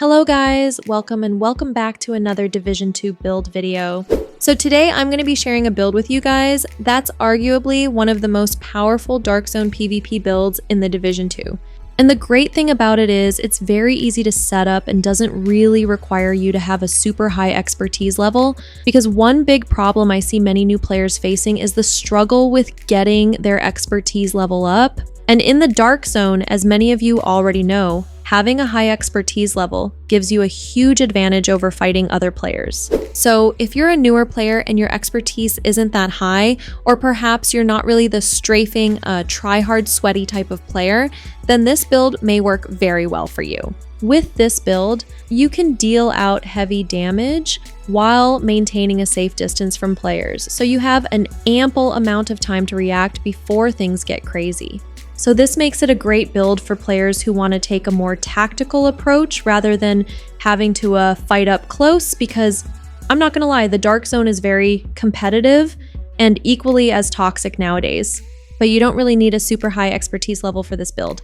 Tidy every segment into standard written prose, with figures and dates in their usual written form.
Hello guys, welcome back to another Division 2 build video. So today I'm going to be sharing a build with you guys that's arguably one of the most powerful Dark Zone PvP builds in the Division 2. And the great thing about it is it's very easy to set up and doesn't really require you to have a super high expertise level, because one big problem I see many new players facing is the struggle with getting their expertise level up. And in the Dark Zone, as many of you already know, having a high expertise level gives you a huge advantage over fighting other players. So if you're a newer player and your expertise isn't that high, or perhaps you're not really the strafing, try-hard, sweaty type of player, then this build may work very well for you. With this build, you can deal out heavy damage while maintaining a safe distance from players, so you have an ample amount of time to react before things get crazy. So this makes it a great build for players who want to take a more tactical approach rather than having to fight up close, because I'm not going to lie, the Dark Zone is very competitive and equally as toxic nowadays, but you don't really need a super high expertise level for this build.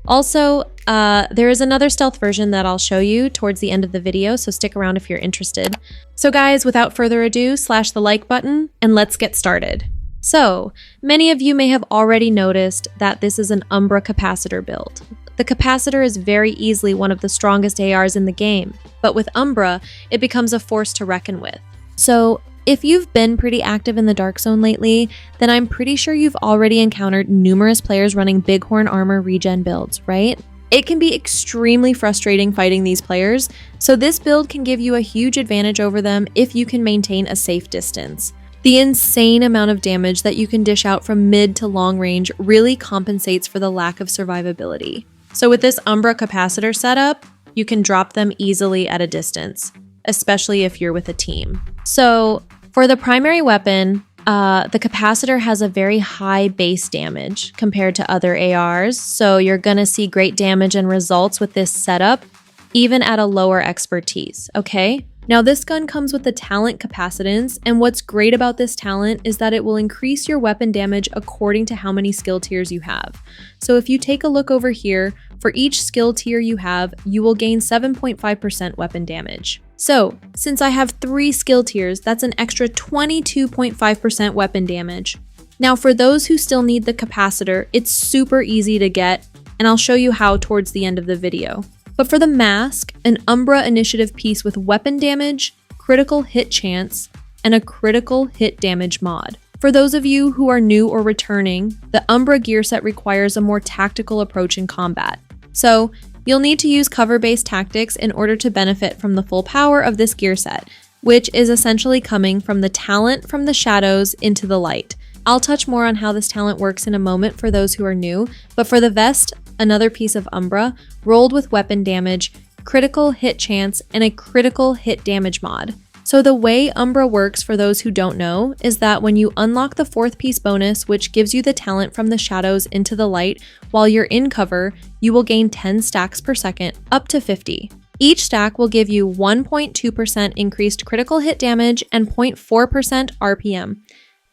Also, there is another stealth version that I'll show you towards the end of the video, so stick around if you're interested. So guys, without further ado, slash the like button and let's get started. So, many of you may have already noticed that this is an Umbra Capacitor build. The Capacitor is very easily one of the strongest ARs in the game, but with Umbra, it becomes a force to reckon with. So, if you've been pretty active in the Dark Zone lately, then I'm pretty sure you've already encountered numerous players running Bighorn Armor regen builds, right? It can be extremely frustrating fighting these players, so this build can give you a huge advantage over them if you can maintain a safe distance. The insane amount of damage that you can dish out from mid to long range really compensates for the lack of survivability. So with this Umbra Capacitor setup, you can drop them easily at a distance, especially if you're with a team. So for the primary weapon, the Capacitor has a very high base damage compared to other ARs, so you're gonna see great damage and results with this setup, even at a lower expertise, okay? Now this gun comes with the talent Capacitance, and what's great about this talent is that it will increase your weapon damage according to how many skill tiers you have. So if you take a look over here, for each skill tier you have, you will gain 7.5% weapon damage. So since I have 3 skill tiers, that's an extra 22.5% weapon damage. Now for those who still need the Capacitor, it's super easy to get, and I'll show you how towards the end of the video. But for the mask, an Umbra initiative piece with weapon damage, critical hit chance, and a critical hit damage mod. For those of you who are new or returning, the Umbra gear set requires a more tactical approach in combat. So you'll need to use cover-based tactics in order to benefit from the full power of this gear set, which is essentially coming from the talent from the shadows into the light. I'll touch more on how this talent works in a moment for those who are new, but for the vest, another piece of Umbra, rolled with weapon damage, critical hit chance, and a critical hit damage mod. So the way Umbra works, for those who don't know, is that when you unlock the 4th piece bonus, which gives you the talent from the shadows into the light, while you're in cover, you will gain 10 stacks per second, up to 50. Each stack will give you 1.2% increased critical hit damage and 0.4% RPM.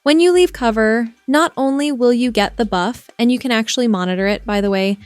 When you leave cover, not only will you get the buff, and you can actually monitor it, by the way,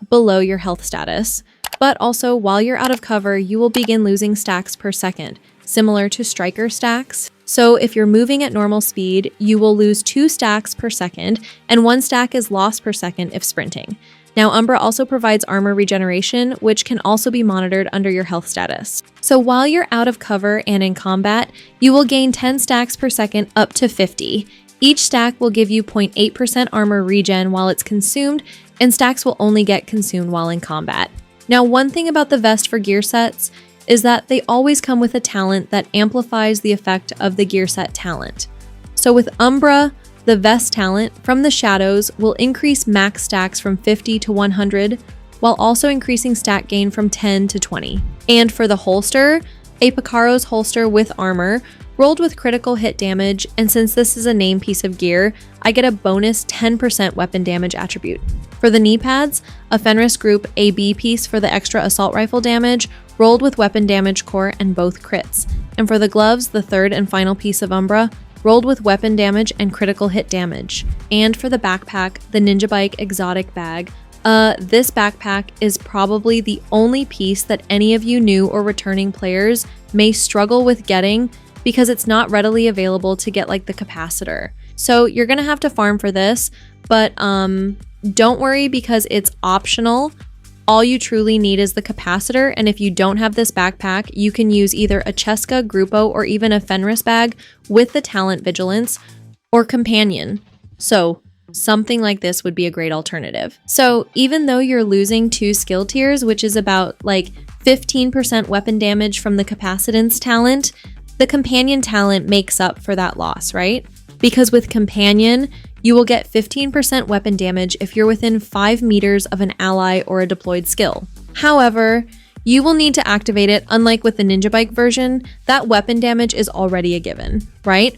below your health status, but also while you're out of cover, you will begin losing stacks per second, similar to striker stacks. So if you're moving at normal speed, you will lose 2 stacks per second, and 1 stack is lost per second if sprinting. Now, Umbra also provides armor regeneration, which can also be monitored under your health status. So while you're out of cover and in combat, you will gain 10 stacks per second up to 50. Each stack will give you 0.8% armor regen while it's consumed, and stacks will only get consumed while in combat. Now, one thing about the vest for gear sets is that they always come with a talent that amplifies the effect of the gear set talent. So with Umbra, the vest talent from the shadows will increase max stacks from 50 to 100, while also increasing stack gain from 10 to 20. And for the holster, a Picaro's holster with armor, rolled with critical hit damage, and since this is a name piece of gear, I get a bonus 10% weapon damage attribute. For the knee pads, a Fenris Group AB piece for the extra assault rifle damage, rolled with weapon damage core and both crits. And for the gloves, the 3rd and final piece of Umbra, rolled with weapon damage and critical hit damage. And for the backpack, the Ninja Bike exotic bag, This backpack is probably the only piece that any of you new or returning players may struggle with getting because it's not readily available to get like the capacitor. So you're gonna have to farm for this, but don't worry because it's optional. All you truly need is the capacitor, and if you don't have this backpack, you can use either a Cheska, Grupo, or even a Fenris bag with the talent Vigilance or Companion. So something like this would be a great alternative. So even though you're losing 2 skill tiers, which is about like 15% weapon damage from the Capacitance talent, the Companion talent makes up for that loss, right? Because with Companion, you will get 15% weapon damage if you're within 5 meters of an ally or a deployed skill. However, you will need to activate it. Unlike with the Ninja Bike version, that weapon damage is already a given, right?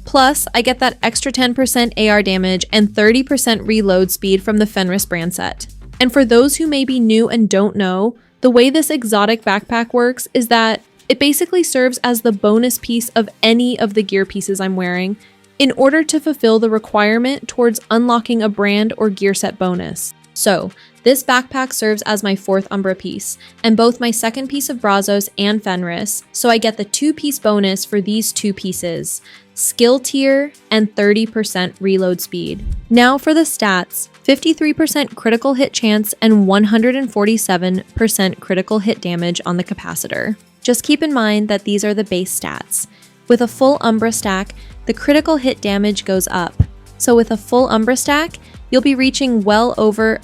Plus, I get that extra 10% AR damage and 30% reload speed from the Fenris brand set. And for those who may be new and don't know, the way this exotic backpack works is that it basically serves as the bonus piece of any of the gear pieces I'm wearing in order to fulfill the requirement towards unlocking a brand or gear set bonus. So, this backpack serves as my 4th Umbra piece, and both my 2nd piece of Brazos and Fenris, so I get the 2-piece bonus for these 2 pieces, skill tier and 30% reload speed. Now for the stats, 53% critical hit chance and 147% critical hit damage on the capacitor. Just keep in mind that these are the base stats. With a full Umbra stack, the critical hit damage goes up. So with a full Umbra stack, you'll be reaching well over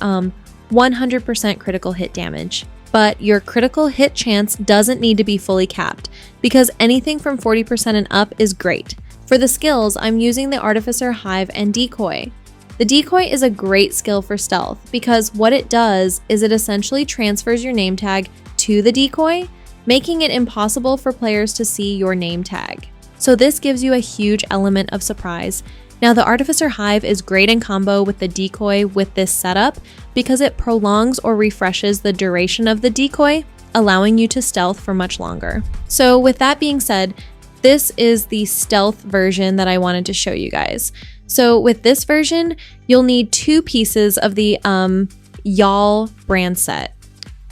100% critical hit damage. But your critical hit chance doesn't need to be fully capped, because anything from 40% and up is great. For the skills, I'm using the Artificer, Hive, and Decoy. The Decoy is a great skill for stealth, because what it does is it essentially transfers your name tag to the decoy, making it impossible for players to see your name tag. So this gives you a huge element of surprise. Now the Artificer Hive is great in combo with the decoy with this setup because it prolongs or refreshes the duration of the decoy, allowing you to stealth for much longer. So with that being said, this is the stealth version that I wanted to show you guys. So with this version, you'll need 2 pieces of the Y'all brand set,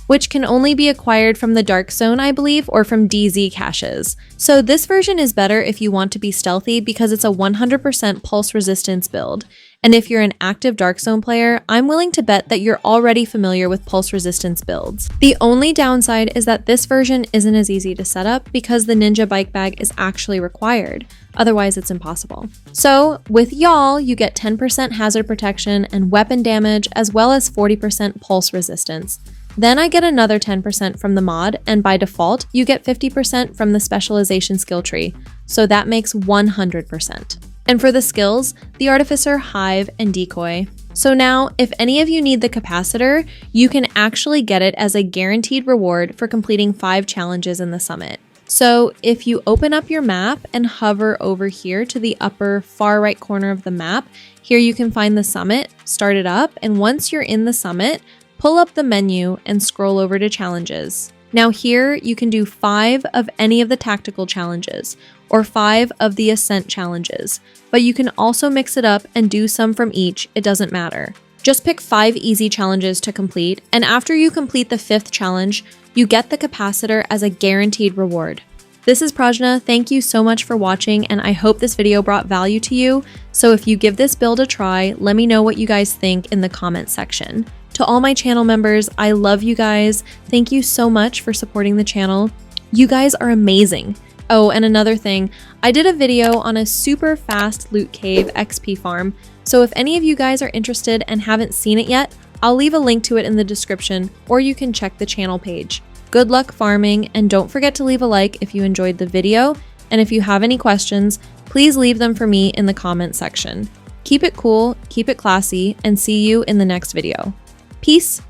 which can only be acquired from the Dark Zone, I believe, or from DZ caches. So this version is better if you want to be stealthy because it's a 100% pulse resistance build. And if you're an active Dark Zone player, I'm willing to bet that you're already familiar with pulse resistance builds. The only downside is that this version isn't as easy to set up because the Ninja Bike Bag is actually required. Otherwise, it's impossible. So with Y'all, you get 10% hazard protection and weapon damage, as well as 40% pulse resistance. Then I get another 10% from the mod, and by default, you get 50% from the specialization skill tree, so that makes 100%. And for the skills, the Artificer, Hive, and Decoy. So now, if any of you need the capacitor, you can actually get it as a guaranteed reward for completing 5 challenges in the summit. So if you open up your map and hover over here to the upper far right corner of the map, here you can find the summit, start it up, and once you're in the summit, pull up the menu and scroll over to challenges. Now here you can do 5 of any of the tactical challenges or 5 of the ascent challenges, but you can also mix it up and do some from each, it doesn't matter. Just pick 5 easy challenges to complete, and after you complete the 5th challenge, you get the capacitor as a guaranteed reward. This is Prajna, thank you so much for watching, and I hope this video brought value to you. So if you give this build a try, let me know what you guys think in the comment section. To all my channel members, I love you guys. Thank you so much for supporting the channel. You guys are amazing. Oh, and another thing, I did a video on a super fast loot cave XP farm, so if any of you guys are interested and haven't seen it yet, I'll leave a link to it in the description, or you can check the channel page. Good luck farming, and don't forget to leave a like if you enjoyed the video, and if you have any questions, please leave them for me in the comment section. Keep it cool, keep it classy, and see you in the next video. Peace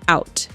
out.